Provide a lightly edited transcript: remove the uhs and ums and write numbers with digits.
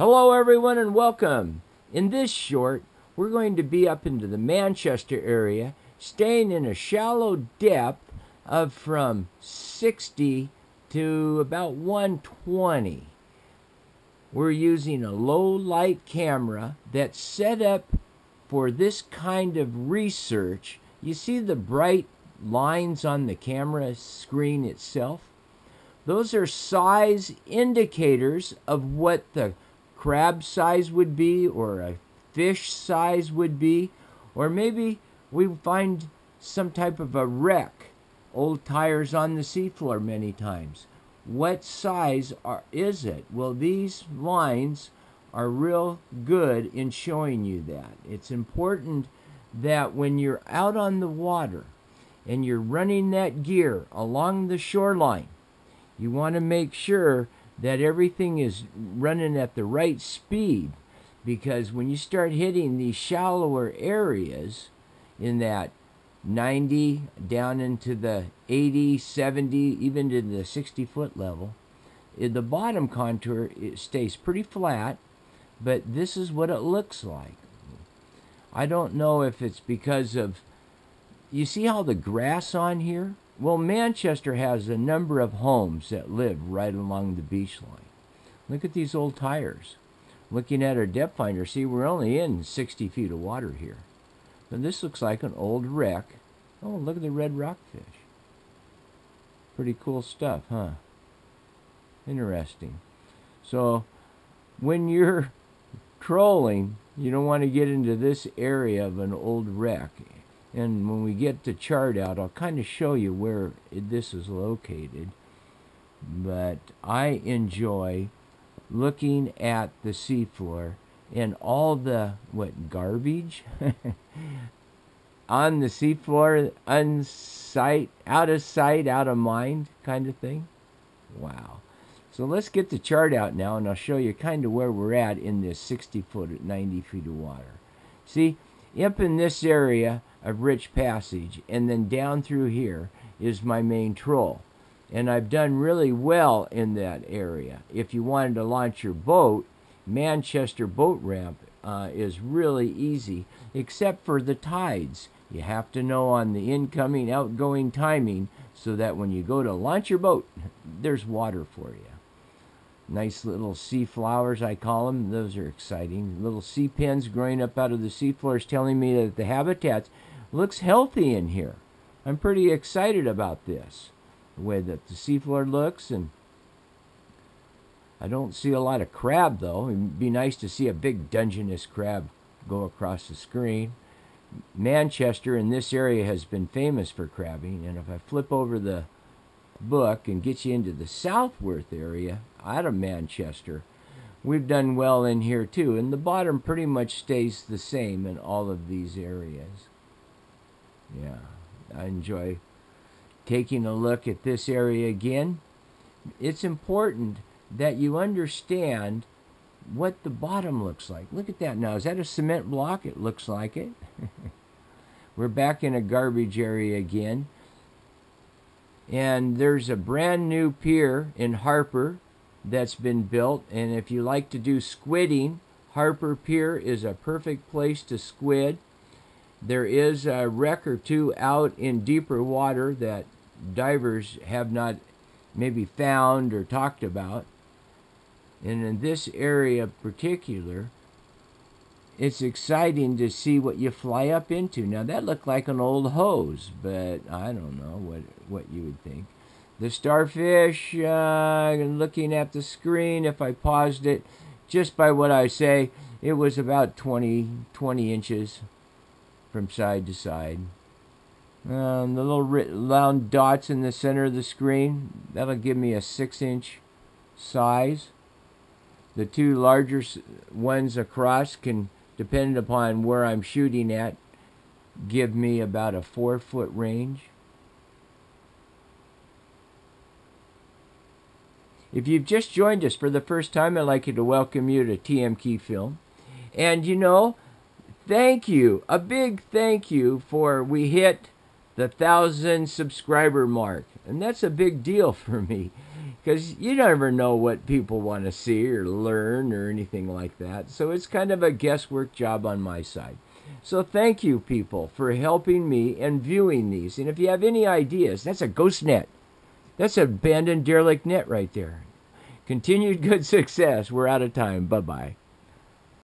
Hello everyone and welcome. In this short, we're going to be up into the Manchester area, staying in a shallow depth of from 60 to about 120. We're using a low light camera that's set up for this kind of research. You see the bright lines on the camera screen itself? Those are size indicators of what the crab size would be, or a fish size would be, or maybe we find some type of a wreck, old tires on the seafloor many times. What size is it? Well, these lines are real good in showing you that. It's important that when you're out on the water and you're running that gear along the shoreline, you want to make sure that everything is running at the right speed, because when you start hitting these shallower areas in that 90 down into the 80, 70, even to the 60-foot level, the bottom contour, it stays pretty flat, but this is what it looks like. I don't know if it's because of, you see how the grass on here? Well, Manchester has a number of homes that live right along the beach line. Look at these old tires. Looking at our depth finder, see, we're only in 60 feet of water here. But this looks like an old wreck. Oh, look at the red rockfish. Pretty cool stuff, huh? Interesting. So, when you're trolling, you don't want to get into this area of an old wreck. And when we get the chart out, I'll kind of show you where this is located. But I enjoy looking at the seafloor and all the, garbage on the seafloor, out of sight, out of mind kind of thing. Wow. So let's get the chart out now, and I'll show you kind of where we're at in this 60 foot at 90 feet of water. See, up in this area of rich passage, and then down through here is my main troll. And I've done really well in that area. If you wanted to launch your boat, Manchester boat ramp is really easy, except for the tides. You have to know on the incoming, outgoing timing, so that when you go to launch your boat, there's water for you. Nice little sea flowers, I call them. Those are exciting. Little sea pens growing up out of the seafloor is telling me that the habitat looks healthy in here. I'm pretty excited about this, the way that the seafloor looks. And I don't see a lot of crab, though. It'd be nice to see a big Dungeness crab go across the screen. Manchester in this area has been famous for crabbing, and if I flip over the book and get you into the Southworth area out of Manchester, we've done well in here too, and the bottom pretty much stays the same in all of these areas. Yeah, I enjoy taking a look at this area again. It's important that you understand what the bottom looks like. Look at that now. Is that a cement block? It looks like it. We're back in a garbage area again. And there's a brand new pier in Harper that's been built. And if you like to do squidding, Harper Pier is a perfect place to squid. There is a wreck or two out in deeper water that divers have not maybe found or talked about. And in this area in particular, it's exciting to see what you fly up into. Now, that looked like an old hose, but I don't know what you would think. The starfish, looking at the screen, if I paused it, just by what I say, it was about 20 inches from side to side. The little round dots in the center of the screen, that'll give me a 6-inch size. The two larger ones across can, depending upon where I'm shooting at, give me about a 4-foot range. If you've just joined us for the first time, I'd like to welcome you to TMK Film. And thank you, a big thank you for we hit the 1,000 subscriber mark. And that's a big deal for me. because you never know what people want to see or learn or anything like that. So it's kind of a guesswork job on my side. So thank you, people, for helping me and viewing these. And if you have any ideas, that's a ghost net. That's an abandoned derelict net right there. Continued good success. We're out of time. Bye-bye.